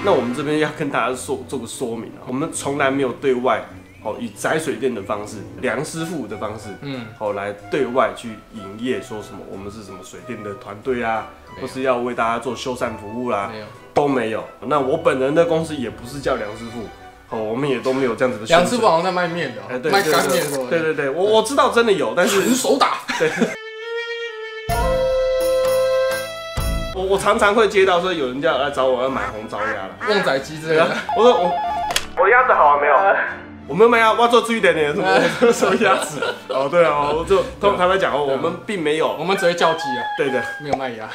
那我们这边要跟大家做个说明啊，我们从来没有对外以宅水电的方式，梁师傅的方式，来对外去营业，说什么我们是什么水电的团队啊，或是要为大家做修缮服务啦，都没有。那我本人的公司也不是叫梁师傅，我们也都没有这样子的。梁师傅好像在卖面的，卖干面是吧？对，我知道真的有，但是纯手打。对。我常常会接到说有人来找我要买红糟鸭了，旺仔鸡之类的。我说我的鸭子好了没有？我没有卖鸭，我要做注意点点，什么鸭子？对啊，我就坦白讲我们并没有，我们只会叫鸡啊。对，没有卖鸭。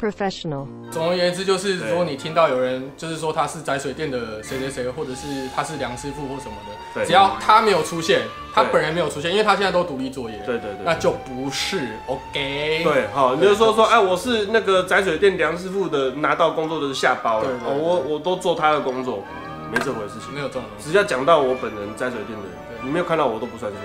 Professional。总而言之，就是说你听到有人就是说他是宅水电的谁，或者是他是梁师傅或什么的，只要他没有出现，他本人没有出现，因为他现在都独立作业，对，那就不是 OK。对，好，你就说，哎，我是那个宅水电梁师傅的拿到工作的下包了，我都做他的工作。没这回事情，没有这种东西。只要讲到我本人宅水电的，你没有看到我都不算数。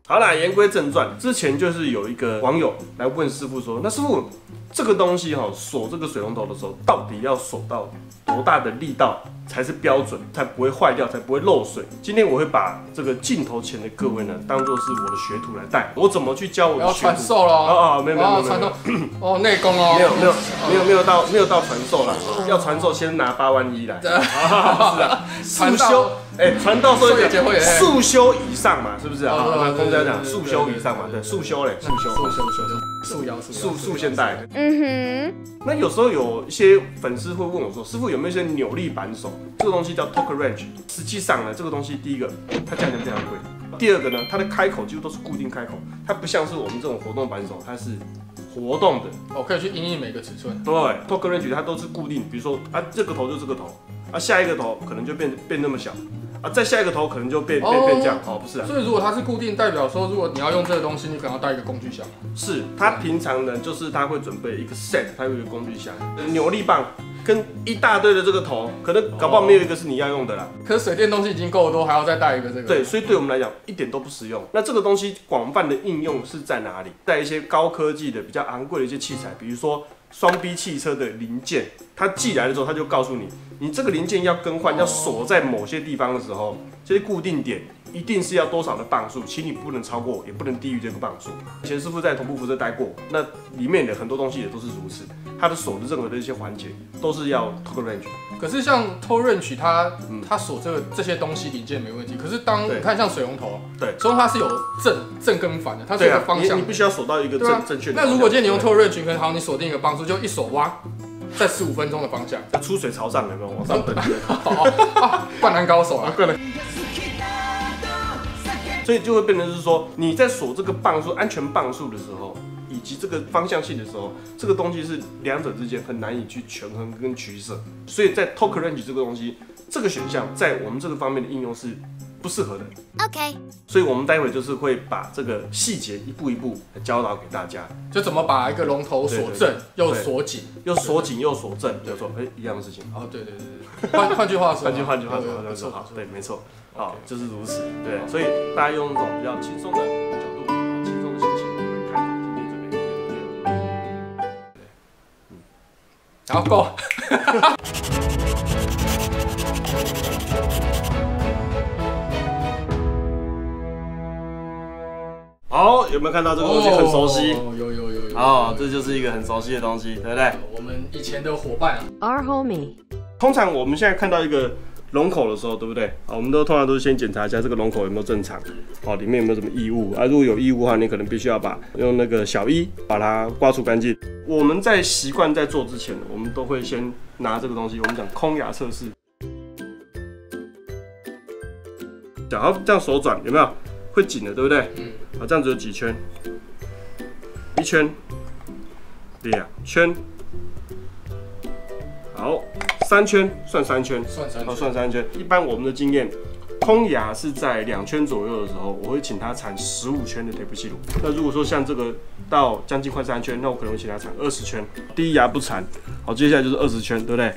好啦，言归正传，之前就是有一个网友来问师傅说，那师傅这个东西锁这个水龙头的时候，到底要锁到多大的力道才是标准，才不会坏掉，才不会漏水？今天我会把这个镜头前的各位呢，当作是我的学徒来带，我怎么去教我的学徒？要传授了没有传授内功哦，没有到传授啦，要传授先拿8万1来，是啊，速修。传道授业解惑，速修以上嘛，是不是啊？公家讲速修以上嘛，对，速修嘞，速现代。那有时候有一些粉丝会问我说，师傅有没有一些扭力扳手？这个东西叫 torque wrench。实际上呢，这个东西第一个它价钱非常贵，第二个呢，它的开口几乎都是固定开口，它不像是我们这种活动扳手，它是活动的。可以去因应每个尺寸。对 ，torque wrench 它都是固定，比如说这个头就这个头，下一个头可能就变那么小。再下一个头可能就变这样，不是啊。所以如果它是固定，代表说如果你要用这个东西，你可能要带一个工具箱。是，它平常呢就是它会准备一个 set， 它有一个工具箱，扭力棒跟一大堆的这个头，可能搞不好没有一个是你要用的啦。可是水电东西已经够多，还要再带一个这个。对，所以对我们来讲一点都不实用。那这个东西广泛的应用是在哪里？在一些高科技的、比较昂贵的一些器材，比如说双 B 汽车的零件，它寄来的时候，它就告诉你，你这个零件要更换，要锁在某些地方的时候，这些固定点一定是要多少的磅数，请你不能超过，也不能低于这个磅数。以前师傅在同步辐射待过，那里面的很多东西也都是如此，它的锁的任何的一些环节都是要 torque wrench。可是像 torque wrench， 它锁这些东西零件没问题，可是当你看像水龙头，对，水龙头它是有正跟反的，它是有个方向，你必须要锁到一个正确的。那如果今天你用 torque wrench， 可能好，你锁定一个磅数，就一手挖。在15分钟的方向，出水朝上有没有往上奔？灌篮高手啊！所以就会变成是说，你在锁这个磅数、安全磅数的时候，以及这个方向性的时候，这个东西是两者之间很难以去权衡跟取舍。所以在 torque wrench 这个东西，这个选项在我们这个方面的应用是不适合的。OK。所以我们待会就是会把这个细节一步一步教导给大家，就怎么把一个龙头锁正又锁紧，又锁紧又锁正，叫做一样的事情。对。换句话说，换句话说，好，对，没错，好，就是如此。对，所以大家用那种比较轻松的角度、轻松的心情来看今天这个影片的内容。好，够。好，有没有看到这个东西很熟悉？有。这就是一个很熟悉的东西，对不对？我们以前的伙伴 Our homie。通常我们现在看到一个龙口的时候，对不对？我们通常都是先检查一下这个龙口有没有正常，里面有没有什么异物啊？如果有异物的话，你可能必须要用那个小衣把它刮除干净。我们在习惯在做之前，我们都会先拿这个东西，我们讲空牙测试。好，这样手转有没有会紧的，对不对？好，这样子有几圈？1圈、2圈。好，3圈算3圈，算3圈。一般我们的经验，空牙是在2圈左右的时候，我会请他缠15圈的铁不细乳。那如果说像这个到将近快3圈，那我可能会请他缠20圈。第一牙不缠，好，接下来就是20圈，对不对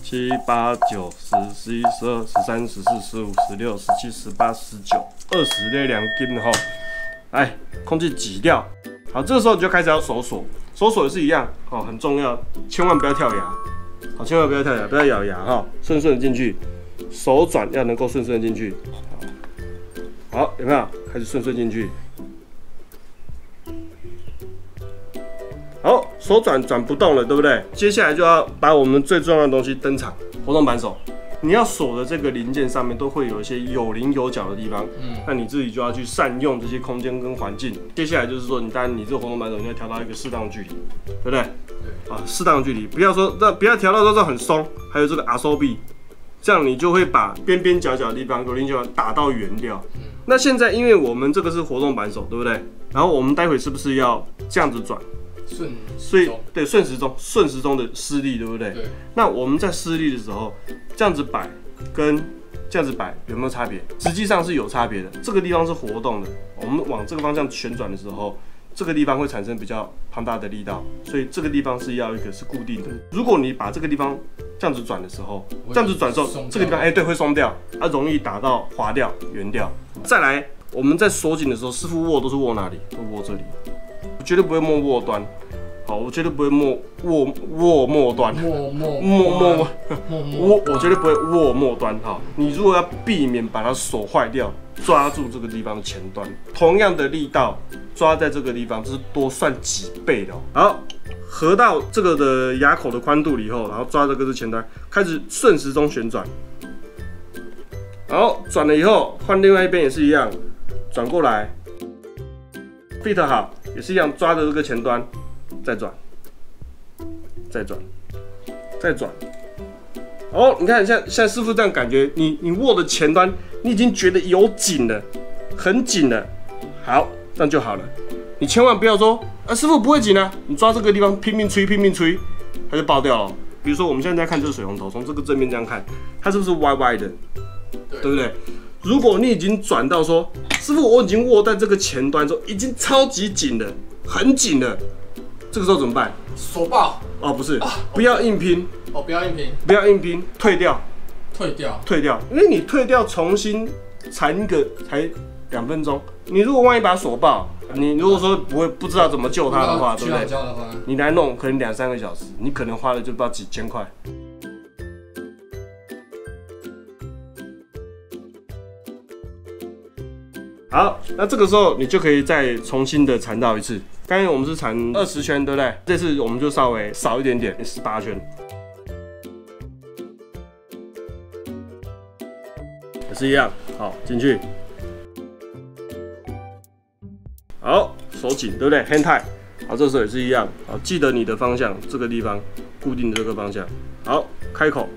？7、8、9、10、11、12、13、14、15、16、17、18、19、20这2根吼，来，空气挤掉。好，这个时候你就开始要手锁，手锁也是一样，好，很重要，千万不要跳牙，好，千万不要跳牙，不要咬牙哈，顺顺的进去，手转要能够顺顺的进去，好，有没有？开始顺顺进去，好，手转不动了，对不对？接下来就要把我们最重要的东西登场，活动扳手。你要锁的这个零件上面都会有一些有棱有角的地方，那你自己就要去善用这些空间跟环境。接下来就是说，当然你这个活动扳手你要调到一个适当的距离，对不对？对。啊，适当的距离，不要调到这很松，还有这个 RSOB， 这样你就会把边边角角的地方有棱有角打到圆掉。那现在因为我们这个是活动扳手，对不对？然后我们待会是不是要这样子转？所以对顺时钟的施力，对不对？对。那我们在施力的时候，这样子摆跟这样子摆有没有差别？实际上是有差别的。这个地方是活动的，我们往这个方向旋转的时候，这个地方会产生比较庞大的力道，所以这个地方是要一个是固定的。如果你把这个地方这样子转的时候，这样子转的时候，这个地方对会松掉，它容易打到滑掉、圆掉。再来，我们在锁紧的时候，师傅握都是握哪里？都握这里，我绝对不会摸握端。好，我绝对不会握末端，我绝对不会握末端。好，你如果要避免把它手坏掉，抓住这个地方的前端，同样的力道抓在这个地方，这是多算几倍的哦。好，合到这个的牙口的宽度以后，然后抓这个是前端，开始顺时钟旋转。好，转了以后换另外一边也是一样，转过来 ，fit 好，也是一样抓着这个前端。再转，再转，再转。哦，你看，现在师傅这样感觉，你握的前端，你已经觉得有紧了，很紧了。好，这样就好了。你千万不要说，师傅不会紧啊，你抓这个地方拼命吹，它就爆掉了。比如说我们现在在看这个水龙头，从这个正面这样看，它是不是歪歪的？对不对？如果你已经转到说，师傅我已经握在这个前端之后，已经超级紧了，很紧了。这个时候怎么办？手爆哦，不是，不要硬拼哦，不要硬拼，退掉，因为你退掉重新缠一个才2分钟，你如果万一把手爆，你如果说不知道怎么救它的话，对不对？你来弄可能2-3个小时，你可能花了就不知道几千块。好，那这个时候你就可以再重新的缠到一次。刚才我们是缠20圈，对不对？这次我们就稍微少一点点，18圈，也是一样。好，进去。好，手紧，对不对 ？hand tight。好，这时候也是一样。好，记得你的方向，这个地方固定的这个方向。好，开口，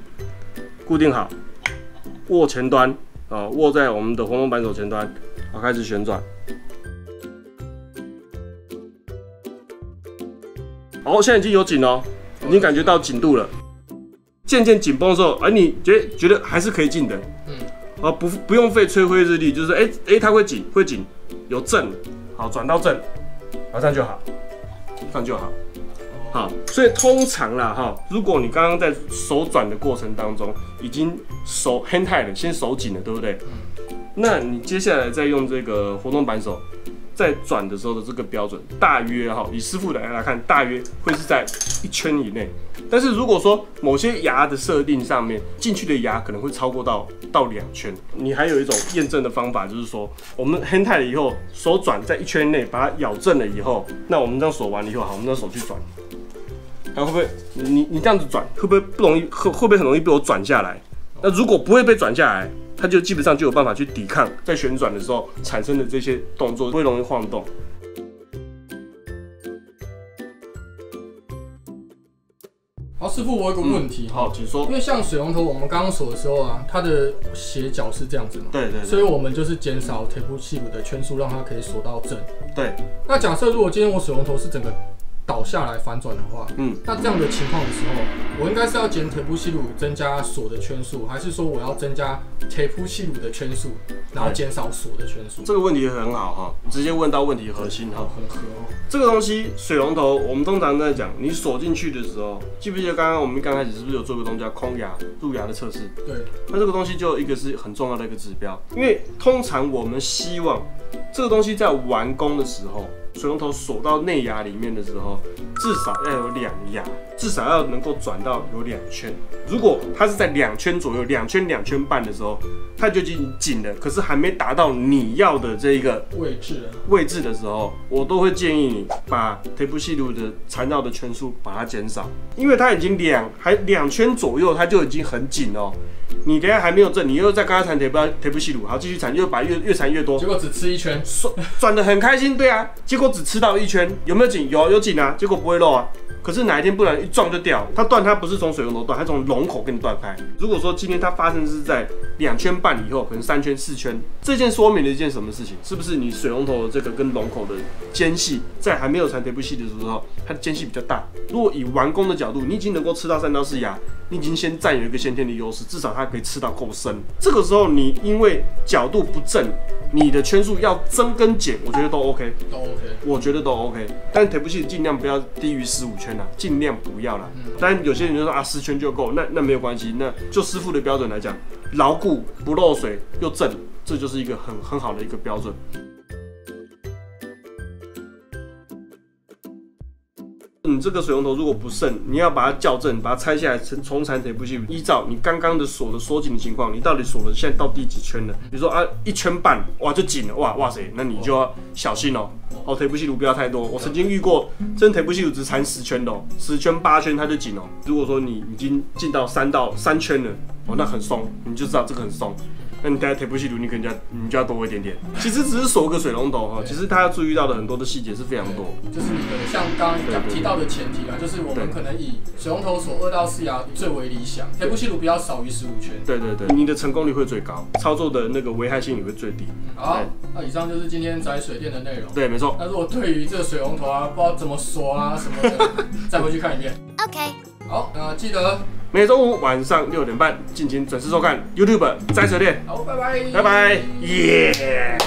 固定好，握前端，握在我们的活动扳手前端。好，开始旋转。好，现在已经有紧了，已经感觉到紧度了。渐渐紧绷的时候，你觉得还是可以进的，不用费吹灰日力，就是它会紧，有正，好转到正，好这样就好，好，所以通常啦哈，如果你刚刚在手转的过程当中已经手 hand tight 了，先手紧了，对不对？那你接下来再用这个活动扳手，在转的时候的这个标准，大约哈，以师傅来看，大约会是在1圈以内。但是如果说某些牙的设定上面进去的牙可能会超过到2圈，你还有一种验证的方法，就是说我们 hand tight 了以后，手转在1圈内把它咬正了以后，那我们这样锁完了以后，好，我们让手去转，看会不会你这样子转，会不会很容易被我转下来？那如果不会被转下来，它就基本上就有办法去抵抗在旋转的时候产生的这些动作，不会容易晃动。好，师傅，我有个问题，好，请说。因为像水龙头，我们刚刚锁的时候啊，它的斜角是这样子嘛，对，所以我们就是减少铁铺器的圈数，让它可以锁到正。对。那假设如果今天我水龙头是整个倒下来反转的话，那这样的情况的时候，我应该是要减铁铺气路增加锁的圈数，还是说我要增加铁铺气路的圈数，然后减少锁的圈数？这个问题很好哈，直接问到问题核心哈。很合哦。这个东西水龙头，我们通常在讲，你锁进去的时候，记不记得刚刚我们刚开始是不是有做个东西叫空牙入牙的测试？对。那这个东西就一个是很重要的一个指标，因为通常我们希望这个东西在完工的时候，水龙头锁到内牙里面的时候，至少要有2牙，至少要能够转到有2圈。如果它是在2圈左右，2圈2圈半的时候，它就已经紧了，可是还没达到你要的这一个位置的时候，我都会建议你把铁布西鲁的缠绕的圈数把它减少，因为它已经2圈左右，它就已经很紧哦。你等一下还没有正，你又在刚刚缠铁布西鲁，好继续缠，又把越缠越多，结果只吃1圈，转得很开心，对啊，结果只吃到1圈，有没有紧？有紧啊，结果不会漏啊。可是哪一天不然一撞就掉，它断它不是从水龙头断，它从龙口给你断开。如果说今天它发生是在2圈半以后，可能3圈4圈，这件说明了一件什么事情？是不是你水龙头的这个跟龙口的间隙，在还没有缠铁布西的时候，它的间隙比较大？如果以完工的角度，你已经能够吃到3到4牙，你已经先占有一个先天的优势，至少它可以吃到够深。这个时候你因为角度不正，你的圈数要增跟减，我觉得都 OK， 我觉得都 OK。但铁布西尽量不要低于15圈啦，尽量不要啦。但有些人就说啊10圈就够，那没有关系，那就师傅的标准来讲，牢固不漏水又正，这就是一个很好的一个标准。你这个水龙头如果不慎，你要把它校正，把它拆下来重缠铁布西鲁，依照你刚刚的锁的缩紧的情况，你到底锁了现在到第几圈了？比如说啊1圈半，哇就紧了，哇塞，那你就要小心哦。铁布西鲁不要太多，我曾经遇过，真铁布西鲁只缠10圈的哦，10圈8圈它就紧哦。如果说你已经进到3圈了，哦那很松，你就知道这个很松。那你带铁布西鲁，你就要多一点点。其实只是锁个水龙头哈，其实它要注意到的很多的细节是非常多。就是像刚刚提到的前提啦，就是我们可能以水龙头锁2到4牙最为理想，铁布西鲁不要少于15圈。对，你的成功率会最高，操作的那个危害性也会最低。好，那以上就是今天宅水电的内容。对，没错。那如果对于这个水龙头啊，不知道怎么锁啊什么的，再回去看一遍。OK。好，那记得每周5晚上6点半，敬请准时收看 YouTube 宅水电。好，拜拜，拜拜，耶。